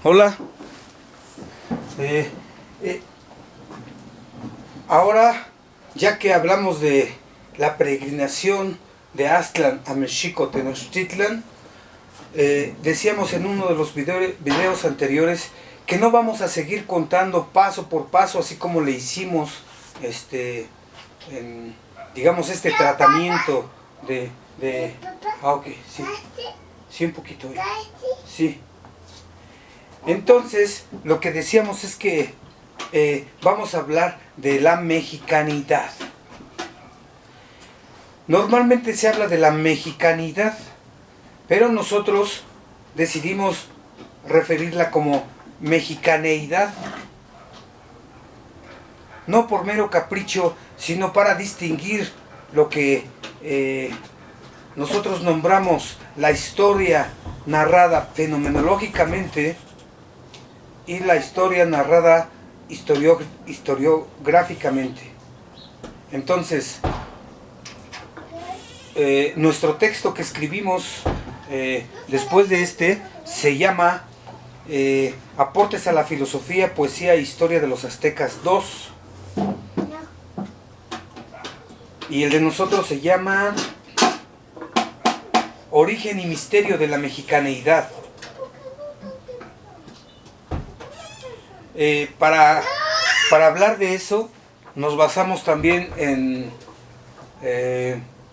Hola. Eh, eh, Ahora, ya que hablamos de la peregrinación de Aztlán a Mexico Tenochtitlan, decíamos en uno de los videos anteriores que no vamos a seguir contando paso por paso, así como le hicimos en, digamos, este tratamiento de ok, sí, sí, un poquito, sí. Entonces, lo que decíamos es que vamos a hablar de la mexicanidad. Normalmente se habla de la mexicanidad, pero nosotros decidimos referirla como mexicaneidad, no por mero capricho, sino para distinguir lo que nosotros nombramos la historia narrada fenomenológicamente y la historia narrada historiográficamente. Entonces, nuestro texto que escribimos después de este se llama Aportes a la filosofía, poesía e historia de los aztecas 2. Y el de nosotros se llama Origen y misterio de la mexicaneidad. Para hablar de eso, nos basamos también en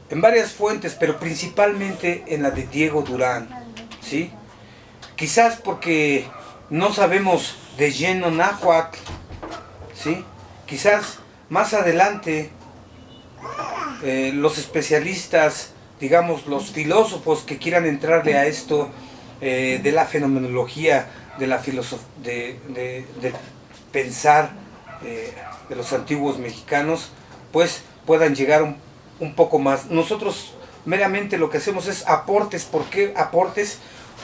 varias fuentes, pero principalmente en la de Diego Durán, ¿sí? Quizás porque no sabemos de lleno náhuatl, ¿sí? Quizás más adelante los especialistas, digamos los filósofos que quieran entrarle a esto de la fenomenología, de la de pensar de los antiguos mexicanos, pues puedan llegar un poco más. Nosotros meramente lo que hacemos es aportes. ¿Por qué aportes?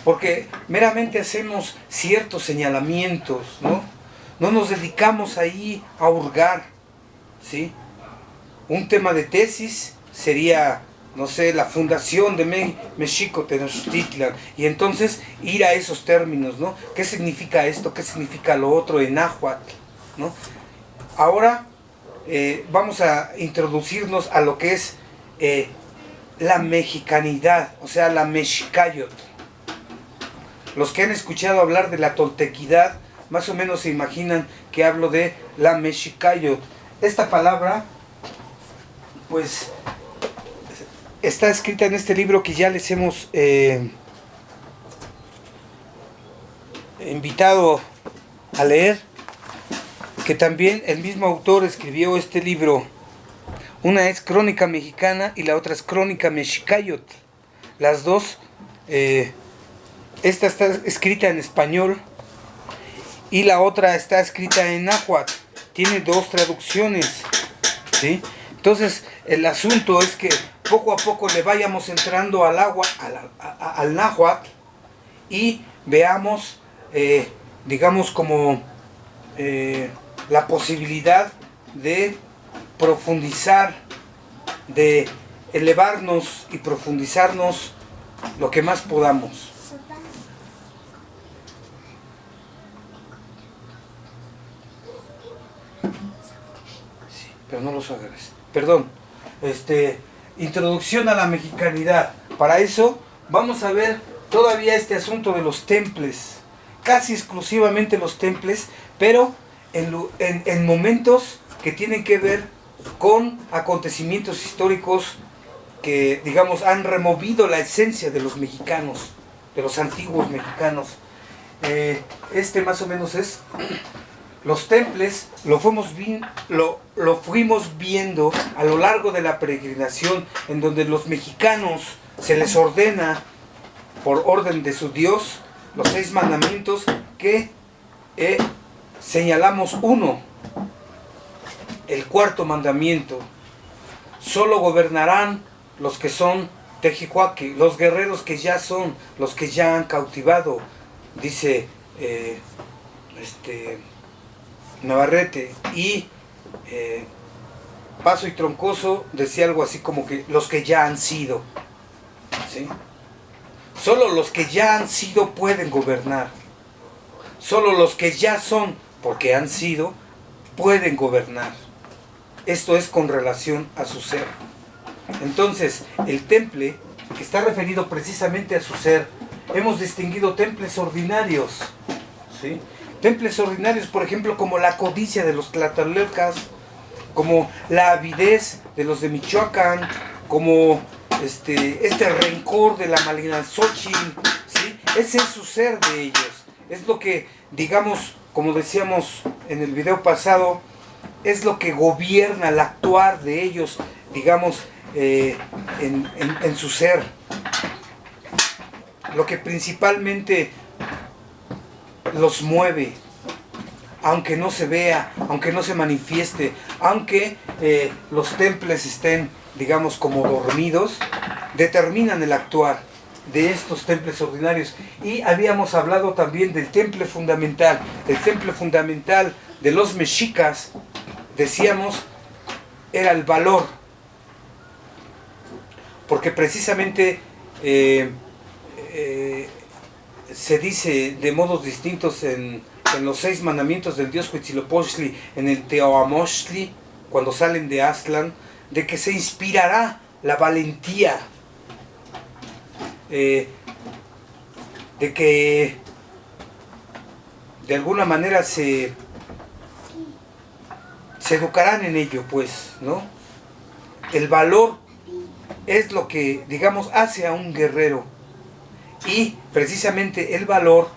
Porque meramente hacemos ciertos señalamientos, ¿no? No nos dedicamos ahí a hurgar, ¿sí? Un tema de tesis sería, no sé, la fundación de Mexico Tenochtitlan, y entonces ir a esos términos, ¿no? ¿Qué significa esto? ¿Qué significa lo otro en náhuatl? ¿No? Ahora vamos a introducirnos a lo que es la mexicanidad, o sea, la mexicayotl. Los que han escuchado hablar de la toltequidad, más o menos se imaginan que hablo de la mexicayotl. Esta palabra, pues, está escrita en este libro que ya les hemos invitado a leer, que también el mismo autor escribió este libro. Una es Crónica Mexicana y la otra es Crónica Mexicayotl. Las dos, esta está escrita en español y la otra está escrita en náhuatl. Tiene dos traducciones, ¿sí? Entonces, el asunto es que poco a poco le vayamos entrando al náhuatl y veamos, digamos, como la posibilidad de profundizar, de elevarnos y profundizarnos lo que más podamos. Sí, pero no los agarres. Perdón. Introducción a la mexicanidad. Para eso vamos a ver todavía este asunto de los temples, casi exclusivamente los temples, pero en momentos que tienen que ver con acontecimientos históricos que, digamos, han removido la esencia de los mexicanos, de los antiguos mexicanos. Más o menos es los temples. Lo fuimos viendo a lo largo de la peregrinación, en donde los mexicanos se les ordena por orden de su Dios los 6 mandamientos, que señalamos uno, el cuarto mandamiento: solo gobernarán los que son tejihuaque, los guerreros que ya son, los que ya han cautivado, dice Navarrete. Y Paso y Troncoso decía algo así como que los que ya han sido, ¿sí? Solo los que ya han sido pueden gobernar. Solo los que ya son, porque han sido, pueden gobernar. Esto es con relación a su ser. Entonces, el temple, que está referido precisamente a su ser, hemos distinguido temples ordinarios, ¿sí? Temples ordinarios, por ejemplo, como la codicia de los tlatalecas, como la avidez de los de Michoacán, como este rencor de la Malinalxóchitl, ¿sí? Ese es su ser de ellos. Es lo que, digamos, como decíamos en el video pasado, es lo que gobierna el actuar de ellos, digamos, en su ser. Lo que principalmente los mueve, aunque no se vea, aunque no se manifieste, aunque los templos estén, digamos, como dormidos, determinan el actuar de estos templos ordinarios. Y habíamos hablado también del temple fundamental. El temple fundamental de los mexicas, decíamos, era el valor, porque precisamente se dice de modos distintos en los 6 mandamientos del dios Huitzilopochtli, en el Teoamochtli, cuando salen de Aztlán, de que se inspirará la valentía, de que de alguna manera se educarán en ello, pues, ¿no? El valor es lo que, digamos, hace a un guerrero, y precisamente el valor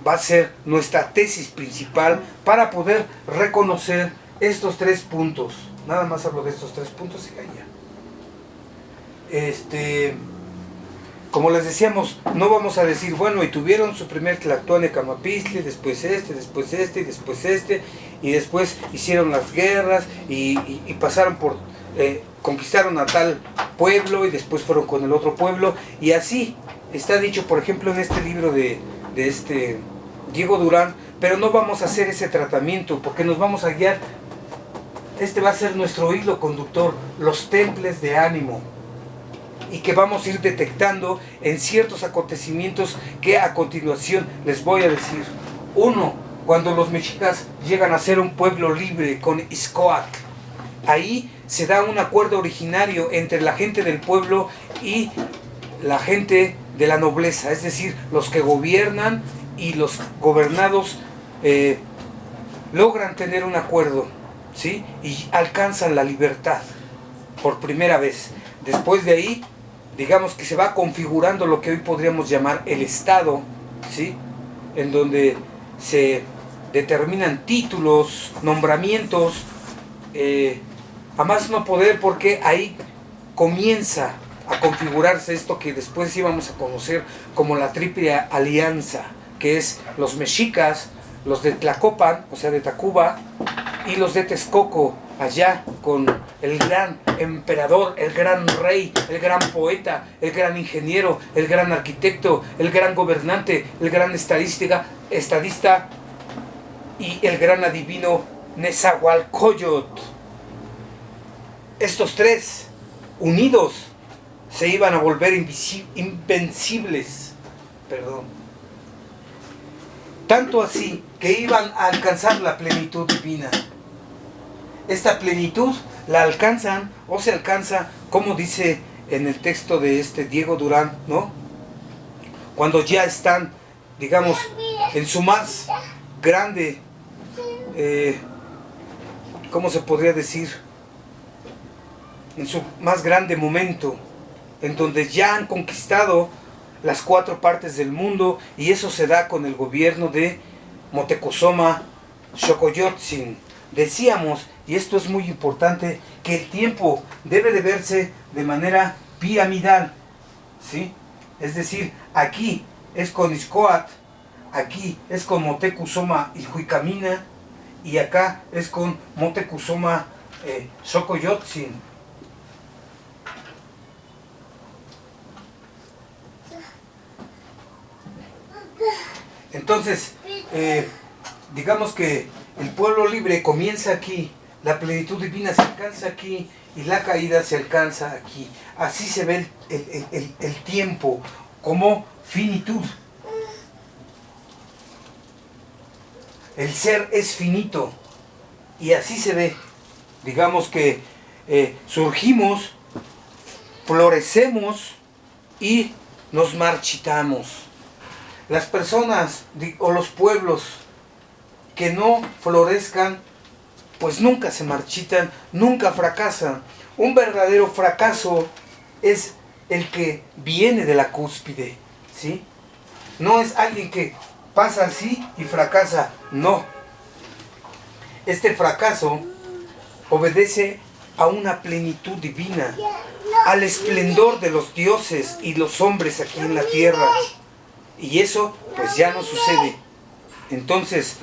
va a ser nuestra tesis principal para poder reconocer estos 3 puntos. Nada más hablo de estos 3 puntos y ya. Como les decíamos, no vamos a decir, bueno, y tuvieron su primer Tlactoane-Camapistli, después después y después y después hicieron las guerras y pasaron por, conquistaron a tal pueblo y después fueron con el otro pueblo, y así está dicho, por ejemplo, en este libro de Diego Durán, pero no vamos a hacer ese tratamiento porque nos vamos a guiar. Este va a ser nuestro hilo conductor, los templos de ánimo, y que vamos a ir detectando en ciertos acontecimientos que a continuación les voy a decir. 1. Cuando los mexicas llegan a ser un pueblo libre con Ixcoatl, ahí se da un acuerdo originario entre la gente del pueblo y la gente de la nobleza, es decir, los que gobiernan y los gobernados logran tener un acuerdo, ¿sí? Y alcanzan la libertad por primera vez. Después de ahí, digamos que se va configurando lo que hoy podríamos llamar el Estado, ¿sí? En donde se determinan títulos, nombramientos, a más no poder, porque ahí comienza a configurarse esto que después íbamos a conocer como la Triple Alianza, que es los mexicas, los de Tlacopan, o sea de Tacuba, y los de Texcoco, allá con el gran emperador, el gran rey, el gran poeta, el gran ingeniero, el gran arquitecto, el gran gobernante, el gran estadista y el gran adivino Nezahualcóyotl. Estos 3 unidos se iban a volver invencibles, tanto así que iban a alcanzar la plenitud divina. Esta plenitud la alcanzan, o se alcanza, como dice en el texto de Diego Durán, ¿no? Cuando ya están, digamos, en su más grande, ¿cómo se podría decir? En su más grande momento, en donde ya han conquistado las 4 partes del mundo, y eso se da con el gobierno de Moctezuma Xocoyotzin. Decíamos, y esto es muy importante, que el tiempo debe de verse de manera piramidal, ¿sí? Es decir, aquí es con Ixcoatl, aquí es con Moctezuma y Juicamina, y acá es con Moctezuma Xocoyotzin. Entonces, digamos que el pueblo libre comienza aquí, la plenitud divina se alcanza aquí y la caída se alcanza aquí. Así se ve el tiempo como finitud. el ser es finito y así se ve. Digamos que surgimos, florecemos y nos marchitamos. Las personas o los pueblos que no florezcan, pues nunca se marchitan, nunca fracasan. Un verdadero fracaso es el que viene de la cúspide, ¿sí? No es alguien que pasa así y fracasa, no. Este fracaso obedece a una plenitud divina, al esplendor de los dioses y los hombres aquí en la tierra. Y eso pues ya no sucede. Entonces,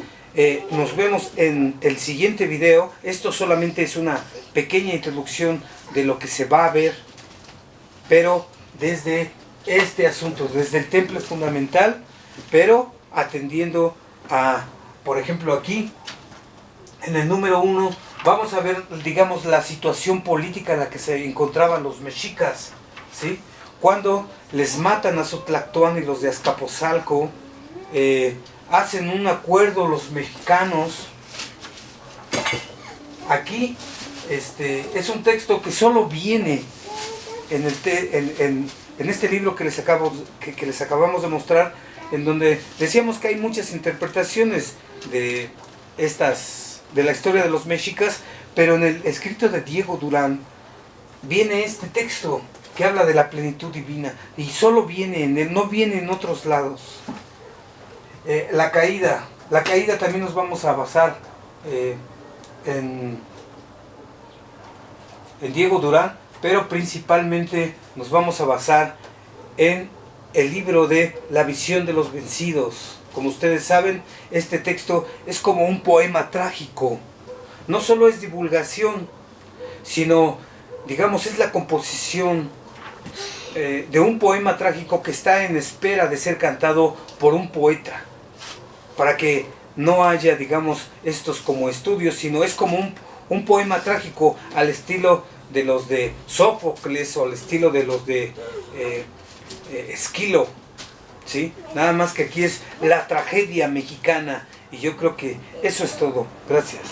nos vemos en el siguiente video. Esto solamente es una pequeña introducción de lo que se va a ver, pero desde este asunto, desde el temple fundamental, pero atendiendo a, por ejemplo, aquí, en el número 1, vamos a ver, digamos, la situación política en la que se encontraban los mexicas, ¿sí? Cuando les matan a Xotlactuán y los de Azcapotzalco, hacen un acuerdo los mexicanos. Aquí es un texto que solo viene en este libro que les acabamos de mostrar, en donde decíamos que hay muchas interpretaciones de la historia de los mexicas, pero en el escrito de Diego Durán viene este texto que habla de la plenitud divina y solo viene en él, no viene en otros lados. La caída también nos vamos a basar en Diego Durán, pero principalmente nos vamos a basar en el libro de La visión de los vencidos. Como ustedes saben, este texto es como un poema trágico. No solo es divulgación, sino, digamos, es la composición de un poema trágico que está en espera de ser cantado por un poeta, para que no haya, digamos, estos como estudios, sino es como un poema trágico al estilo de los de Sófocles o al estilo de los de Esquilo, ¿sí? Nada más que aquí es la tragedia mexicana, y yo creo que eso es todo. Gracias.